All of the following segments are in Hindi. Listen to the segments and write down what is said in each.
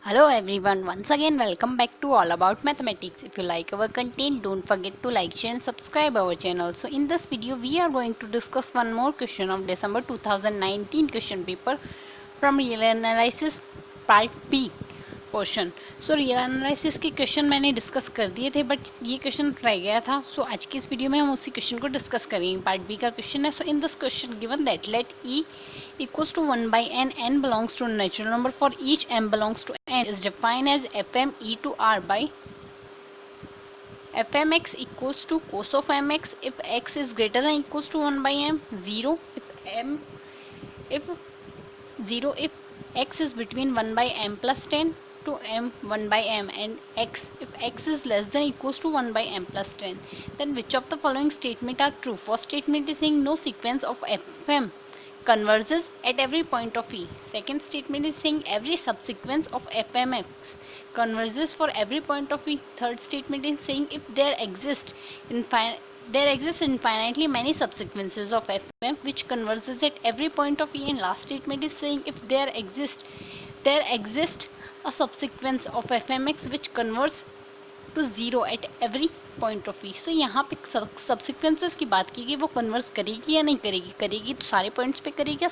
Hello everyone, once again welcome back to All About Mathematics. If you like our content, don't forget to like, share and subscribe our channel. So in this video, we are going to discuss one more question of December 2019 question paper from Real Analysis Part B portion. So real analysis के क्वेश्चन मैंने डिस्कस कर दिए थे बट ये क्वेश्चन रह गया था. सो आज की इस वीडियो में हम उसी क्वेश्चन को डिस्कस करेंगे. पार्ट बी का क्वेश्चन है. So in this question given that let E equals to 1 by n, n belongs to a natural number for each m belongs to n is defined as fm e to r by fmx equals to cos of mx if x is greater than equals to 1 by m, 0 if 0 if x is between 1 by m plus 10 to m 1 by m, and x if x is less than equals to 1 by m plus 10. Then which of the following statement are true? First statement is saying no sequence of fm converges at every point of E. Second statement is saying every subsequence of fmx converges for every point of E. Third statement is saying if there exists infinitely many subsequences of fm which converges at every point of E. And last statement is saying if there exists a subsequence of fmx which converges to zero at every point of view. So यहाँ पे सब्सिक्वेंसेस की बात की गई, वो कन्वर्स करेगी या नहीं करेगी. करेगी तो सारे पॉइंट्स पे करेगी या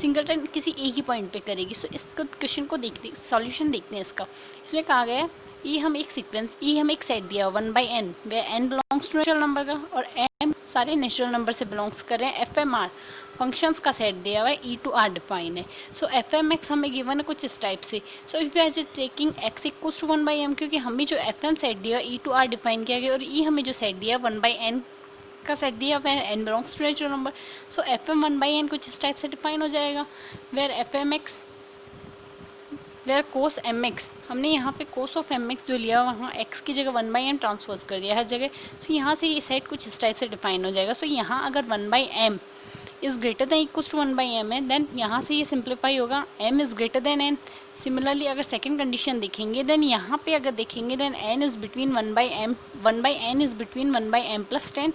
सिंगलटन किसी एक ही पॉइंट पे करेगी. सो इस क्वेश्चन को देखने सॉल्यूशन देखते हैं इसका. इसमें कहा गया है ई हम एक सीक्वेंस ई हम एक सेट दिया 1 by n where n belongs to natural number का और एम सारे नेचुरल नंबर से बिलोंग्स कर रहे हैं. एफ एम आर फंक्शंस का सेट दिया हुआ है, ई टू आर डिफाइन है. सो एफ एम एक्स हमें गिवन है कुछ इस टाइप से. So if you are just taking x equals to 1 by m, क्योंकि हमें जो एफ एम सेट दिया ई टू आर डिफाइन किया गया और ई हमें जो सेट दिया 1 बाई एन का सेट दिया where n belongs to natural number. So f m 1 by n कुछ इस टाइप से डिफाइन हो जाएगा where f m x where cos m x हमने यहाँ पे कोस ऑफ एम एक्स जो लिया वहाँ एक्स की जगह 1 बाई एम ट्रांसपोज कर दिया हर जगह. सो यहाँ से ये सेट कुछ इस टाइप से डिफाइन हो जाएगा. सो यहाँ अगर 1 by m is greater than equals to 1 by m है देन यहाँ से ये सिंप्लीफाई होगा m is greater than n. Similarly अगर सेकंड कंडीशन देखेंगे देन यहाँ पे अगर देखेंगे then n is between 1 by m 1 by n is between 1 by m plus 10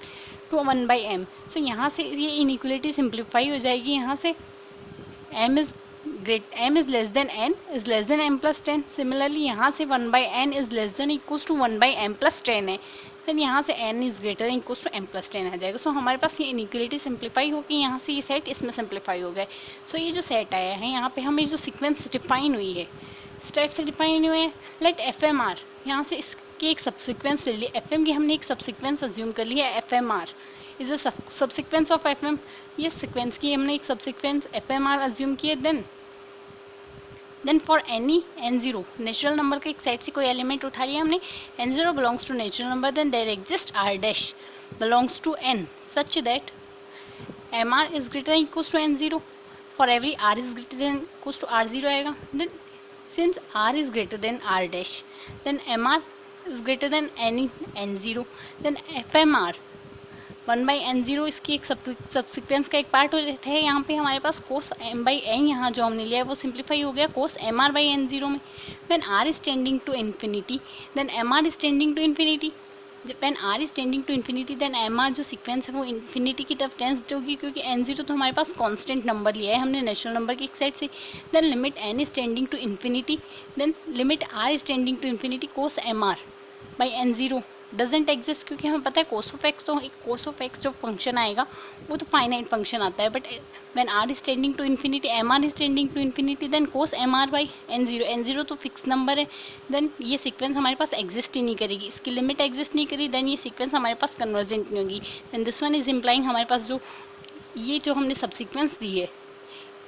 to 1 by m. So यहाँ से ये इनइक्वलिटी सिंप्लीफाई हो जाएगी. यहाँ से m is less than n is less than m plus 10. Similarly यहाँ से 1 by n is less than equals to 1 by m plus 10 है देन यहाँ से n is greater than equals to m plus 10 आ जाएगा. सो हमारे पास ये इनइक्वलिटी सिंप्लीफाई होगी. यहाँ से ये सेट इसमें सिंप्लीफाई हो गए. सो ये जो सेट आया है यहाँ पे हमें जो सीक्वेंस डिफाइन हुई है इस टाइप से डिफाइन हुए हैं. लेट एफ एम आर यहाँ से इसकी एक सबसिक्वेंस ले ली. एफ एम की हमने एक सबसिक्वेंस अज्यूम कर लिया. F m r is a subsequence of f m. ये सिक्वेंस की हमने एक subsequence f m r assume किए. Then for any n0 natural number का एक सेट से कोई एलिमेंट उठा लिया हमने. n0 belongs to natural number then there exist r dash belongs to n such that mr is greater than equals to n0 for every r is greater than equals to r0 आएगा. Then since r is greater than r dash then mr is greater than any n0 then fmr 1 by n zero इसकी एक सबसिक्वेंस का एक पार्ट होता है. यहाँ पे हमारे पास कोस एम बाई एन यहाँ जो हमने लिया है वो सिंप्लीफाई हो गया cos m r by n zero में. When r is tending to infinity then m r is tending to infinity. When r is tending to infinity then m r जो सीक्वेंस है वो इन्फिनिटी की तरफ टेंस्ड होगी क्योंकि एन ज़ीरो तो हमारे पास कॉन्स्टेंट नंबर लिया है हमने नेचुरल नंबर के एक सेट से. Then limit n is tending to infinity then limit r is tending to infinity cos m r by n zero doesn't exist क्योंकि हमें पता है कोस ऑफ एक्स तो एक कोस ऑफ एक्स जो फंक्शन आएगा वो तो फाइनाइट फंक्शन आता है. But when r is tending to infinity m r is tending to infinity then cos m r by n zero तो फिक्स नंबर है. देन ये सीक्वेंस हमारे पास एग्जिस्ट ही नहीं करेगी. इसकी लिमिट एग्जिस्ट नहीं करी देन ये सीक्वेंस हमारे पास कन्वर्जेंट नहीं होगी. Then this one is implying हमारे पास जो हमने सब सीक्वेंस दी है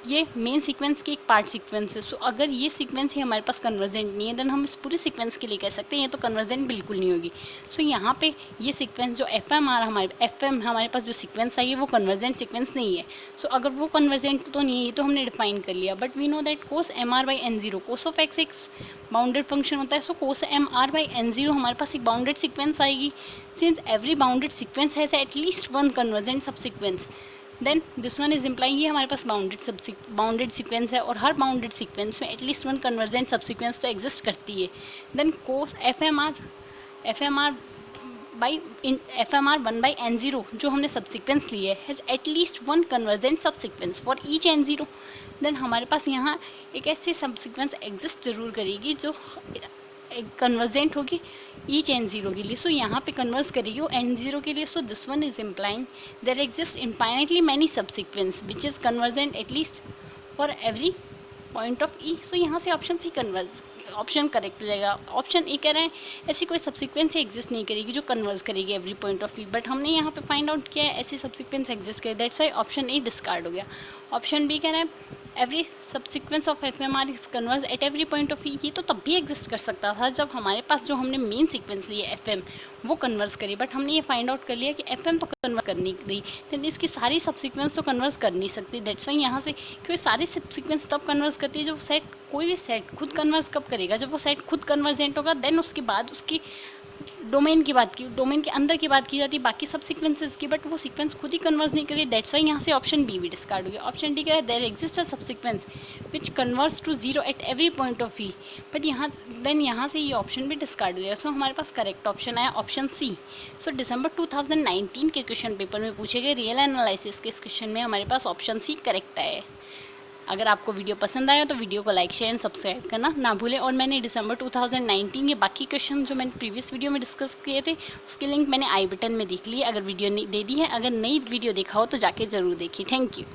ये मेन सीक्वेंस की एक पार्ट सीक्वेंस है. सो अगर ये सीक्वेंस ही हमारे पास कन्वर्जेंट नहीं है देन हम इस पूरे सीक्वेंस के लिए कह सकते हैं ये तो कन्वर्जेंट बिल्कुल नहीं होगी. सो यहाँ पे ये सीक्वेंस जो एफ एम हमारे पास जो सीक्वेंस आई है वो कन्वर्जेंट सीक्वेंस नहीं है. सो अगर वो कन्वर्जेंट तो नहीं है ये तो हमने डिफाइन कर लिया. But we know that cos m r by n zero cos of x एक बाउंडेड फंक्शन होता है. So cos m r by n zero हमारे पास एक बाउंडेड सीक्वेंस आएगी. Since every bounded sequence has at least one convergent subsequence then this one is implying ये हमारे पास बाउंडेड सीक्वेंस है और हर बाउंडेड सीक्वेंस में at least one convergent subsequence तो एग्जिस्ट करती है. Then cos f m r by FMR 1/n0 जो हमने सब्सिक्वेंस ली है has at least one convergent subsequence for each n0, देन हमारे पास यहाँ एक ऐसी सब्सिक्वेंस एग्जिस्ट जरूर करेगी जो कन्वर्जेंट होगी ईच n0 के लिए. सो यहाँ पे कन्वर्स करेगी वो n0 के लिए. So this one is implying there exist infinitely many subsequence which is convergent at least for every point of E. सो यहाँ से option C converse option correct हो जाएगा. ऑप्शन ए कह रहे हैं ऐसी कोई सब्सिक्वेंस एग्जिस्ट नहीं करेगी जो कन्वर्स करेगी every point of view, but हमने यहाँ पे फाइंड आउट किया है ऐसी सब्सिक्वेंस एग्जिस्ट करे, that's why option A discard हो गया. ऑप्शन बी कह रहे हैं every subsequence of FMR is converse at every point of view. ये तो तब भी एग्जिस्ट कर सकता था जब हमारे पास जो हमने मेन सीक्वेंस ली है FM वो कन्वर्स करी, बट हमने ये फाइंड आउट कर लिया कि FM तो कन्वर्स कर नहीं रही, देन इसकी सारी सब्सिक्वेंस तो कन्वर्स कर नहीं सकती. दैट्स वाई यहाँ से क्योंकि सारी सब्सिक्वेंस तब कन्वर्स करती है जब सेट कोई भी सेट खुद कन्वर्स कब करेगा, जब वो सेट खुद कन्वर्जेंट होगा, देन उसके बाद उसकी डोमेन की बात की, डोमेन के अंदर की बात की जाती है बाकी सब सीक्वेंसेस की, बट वो सीक्वेंस खुद ही कन्वर्स नहीं करी. दैट्स वाई यहाँ से ऑप्शन बी भी डिस्कार्ड हो गया. ऑप्शन डी कह रहा है there exist a subsequence which converse to 0 at every point of view, but यहाँ से ये ऑप्शन भी डिस्कार्ड हो गया. सो हमारे पास करेक्ट ऑप्शन आया ऑप्शन सी. सो दिसंबर 2019 के क्वेश्चन पेपर में पूछे गए रियल एनालिसिस के इस क्वेश्चन में हमारे पास ऑप्शन सी करेक्ट आया है. अगर आपको वीडियो पसंद आया तो वीडियो को लाइक शेयर एंड सब्सक्राइब करना ना भूलें. और मैंने दिसंबर 2019 के बाकी क्वेश्चन जो मैंने प्रीवियस वीडियो में डिस्कस किए थे उसकी लिंक मैंने आई बटन में देख ली है, अगर वीडियो नहीं दे दी है. अगर नई वीडियो देखा हो तो जाके ज़रूर देखिए. Thank you.